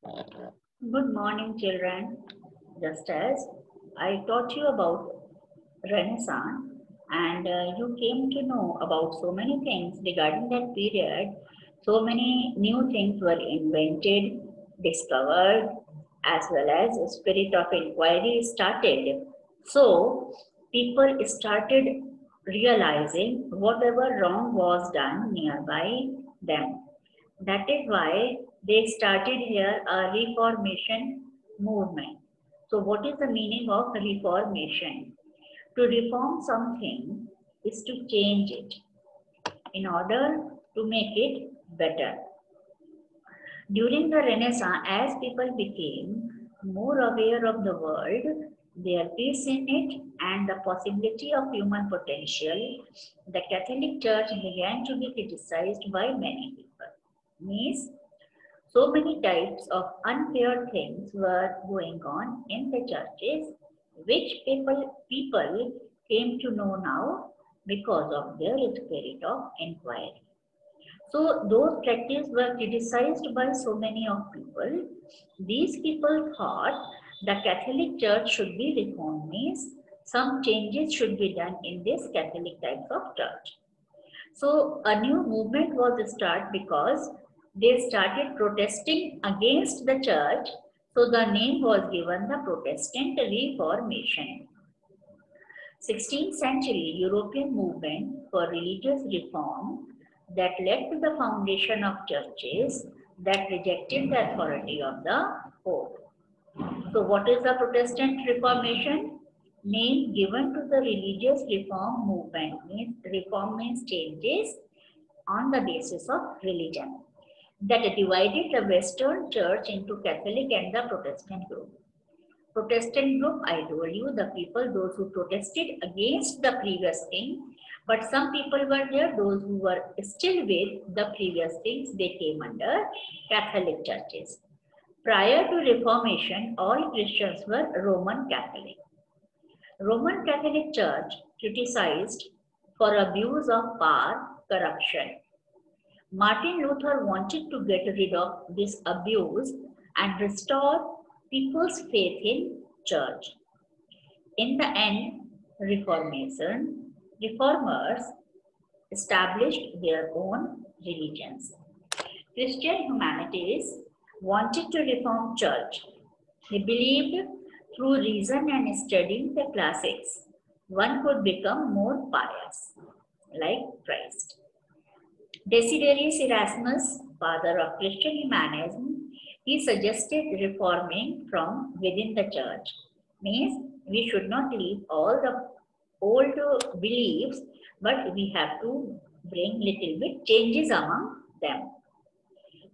Good morning, children. Just as I taught you about Renaissance and you came to know about so many things regarding that period, so many new things were invented, discovered, as well as a spirit of inquiry started. So people started realizing whatever wrong was done nearby them. That is why they started here a reformation movement. So, what is the meaning of reformation? To reform something is to change it in order to make it better. During the Renaissance, as people became more aware of the world, their place in it, and the possibility of human potential, the Catholic Church began to be criticized by many people. Means so many types of unfair things were going on in the churches, which people came to know now because of their spirit of inquiry. So those practices were criticized by so many of people. These people thought the Catholic Church should be reformed, means some changes should be done in this Catholic type of church. So a new movement was started because they started protesting against the church. So the name was given the Protestant Reformation. 16th century European movement for religious reform that led to the foundation of churches that rejected the authority of the Pope. So what is the Protestant Reformation? Name given to the religious reform movement. Means reform means changes on the basis of religion that divided the Western Church into Catholic and the Protestant group. Protestant group, I told you, the people, those who protested against the previous thing, but some people were there, those who were still with the previous things, they came under Catholic churches. Prior to Reformation, all Christians were Roman Catholic. Roman Catholic Church criticized for abuse of power, corruption. Martin Luther wanted to get rid of this abuse and restore people's faith in church. In the end, reformers established their own religions. Christian humanities wanted to reform church. They believed through reason and studying the classics, one could become more pious, like Christ. Desiderius Erasmus, father of Christian humanism, he suggested reforming from within the church. Means we should not leave all the old beliefs, but we have to bring little bit changes among them.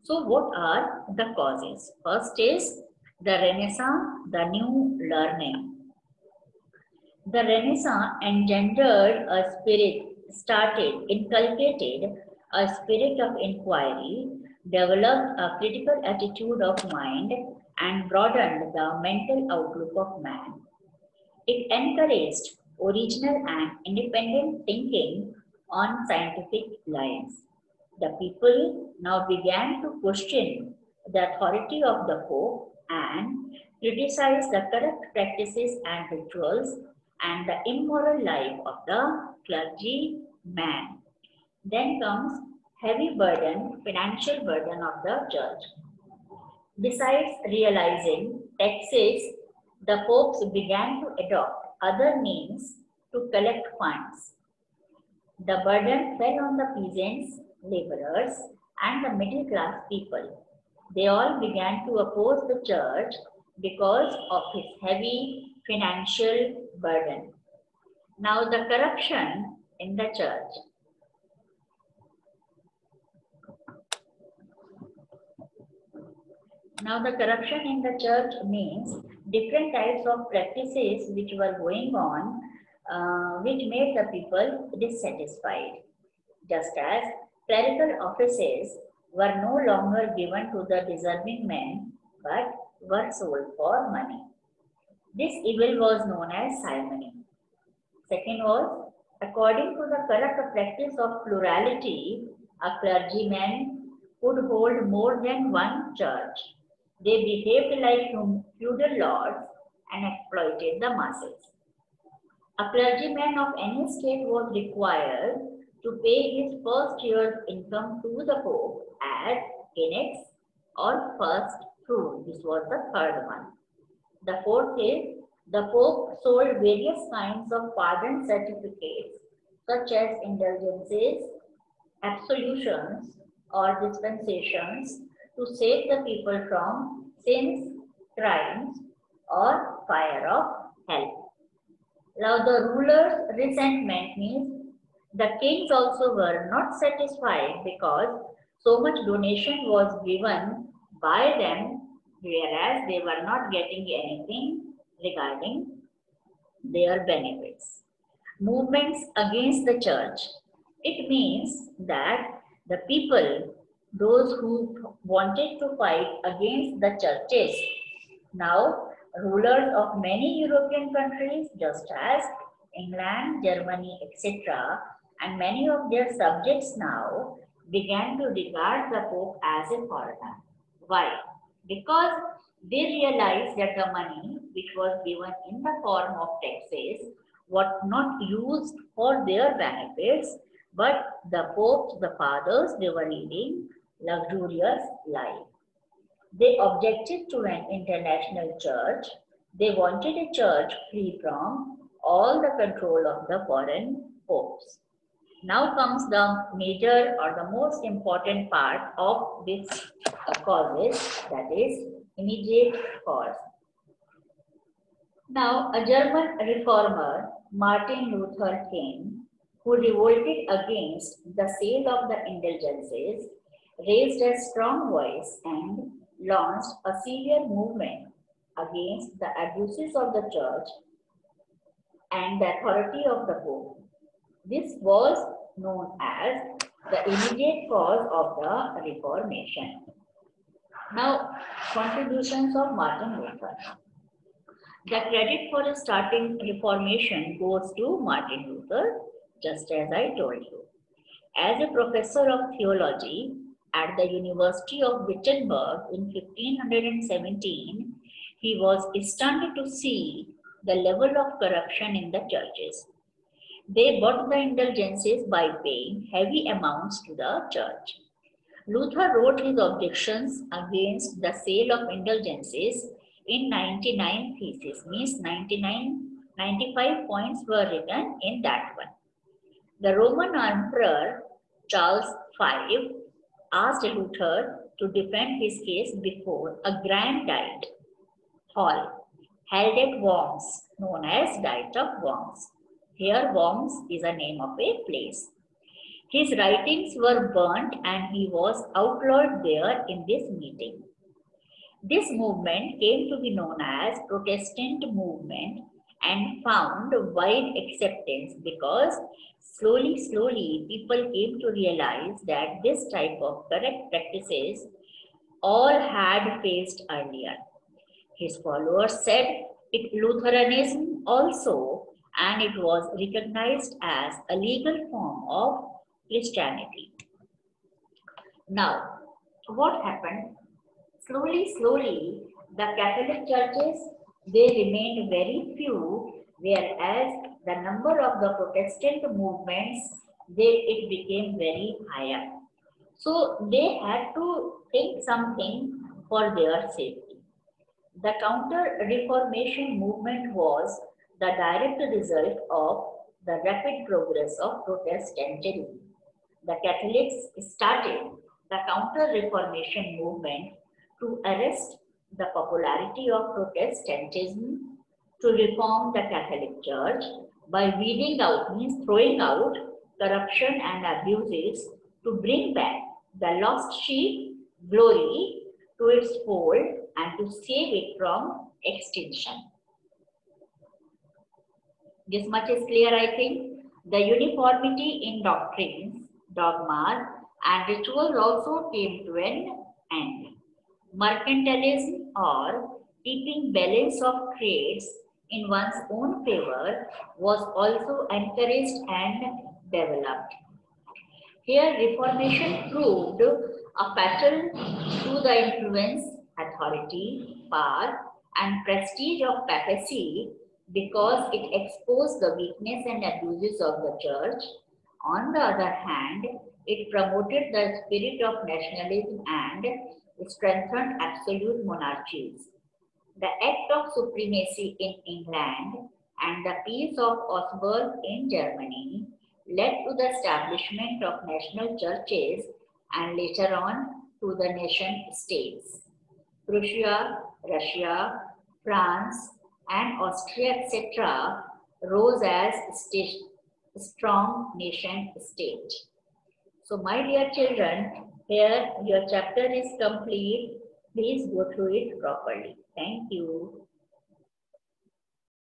So what are the causes? First is the Renaissance, the new learning. The Renaissance engendered a spirit, inculcated a spirit of inquiry, developed a critical attitude of mind, and broadened the mental outlook of man. It encouraged original and independent thinking on scientific lines. The people now began to question the authority of the Pope and criticize the corrupt practices and rituals and the immoral life of the clergyman. Then comes heavy burden, financial burden of the church. Besides realizing taxes, the popes began to adopt other means to collect funds. The burden fell on the peasants, laborers, and the middle class people. They all began to oppose the church because of its heavy financial burden. Now, the corruption in the church. Now, the corruption in the church means different types of practices which were going on, which made the people dissatisfied. Just as clerical offices were no longer given to the deserving men, but were sold for money. This evil was known as simony. Second was, according to the corrupt practice of plurality, a clergyman could hold more than one church. They behaved like feudal lords and exploited the masses. A clergyman of any state was required to pay his first year's income to the Pope as annex or first fruit. This was the third one. The fourth is the Pope sold various kinds of pardon certificates such as indulgences, absolutions, or dispensations to save the people from sins, crimes, or fire of hell. Now the ruler's resentment means the kings also were not satisfied because so much donation was given by them, whereas they were not getting anything regarding their benefits. Movements against the church. It means that the people, those who wanted to fight against the churches, now rulers of many European countries, just as England, Germany, etc., and many of their subjects now began to regard the Pope as a foreigner. Why? Because they realized that the money which was given in the form of taxes was not used for their benefits, but the popes, the fathers, they were leading luxurious life. They objected to an international church. They wanted a church free from all the control of the foreign popes. Now comes the major or the most important part of this causes, that is immediate cause. Now, a German reformer, Martin Luther King, who revolted against the sale of the indulgences, raised a strong voice and launched a severe movement against the abuses of the church and the authority of the Pope. This was known as the immediate cause of the Reformation. Now, contributions of Martin Luther. The credit for starting Reformation goes to Martin Luther, just as I told you. As a professor of theology at the University of Wittenberg in 1517, he was stunned to see the level of corruption in the churches. They bought the indulgences by paying heavy amounts to the church. Luther wrote his objections against the sale of indulgences in 99 theses, means 95 points were written in that one. The Roman Emperor Charles V asked Luther to defend his case before a grand diet hall held at Worms, known as Diet of Worms. Here Worms is a name of a place. His writings were burnt and he was outlawed there in this meeting. This movement came to be known as Protestant movement and found wide acceptance because slowly people came to realize that this type of correct practices all had faced earlier. His followers said it Lutheranism also, and it was recognized as a legal form of Christianity. Now, what happened? Slowly, the Catholic churches, they remained very few, whereas the number of the Protestant movements, it became very higher. So they had to think something for their safety. The Counter-Reformation movement was the direct result of the rapid progress of Protestantism. The Catholics started the Counter-Reformation movement to arrest the popularity of Protestantism, to reform the Catholic Church by weeding out, means throwing out corruption and abuses, to bring back the lost sheep glory to its fold and to save it from extinction. This much is clear, I think. The uniformity in doctrines, dogmas, and rituals also came to an end. Mercantilism, or keeping balance of trades in one's own favor, was also encouraged and developed. Here, Reformation proved a fatal to the influence authority, power, and prestige of papacy because it exposed the weakness and abuses of the church. On the other hand, it promoted the spirit of nationalism and strengthened absolute monarchies. The Act of Supremacy in England and the Peace of Augsburg in Germany led to the establishment of national churches and later on to the nation states. Prussia, Russia, France, and Austria, etc., rose as strong nation state. So, my dear children, here your chapter is complete. Please go through it properly. Thank you.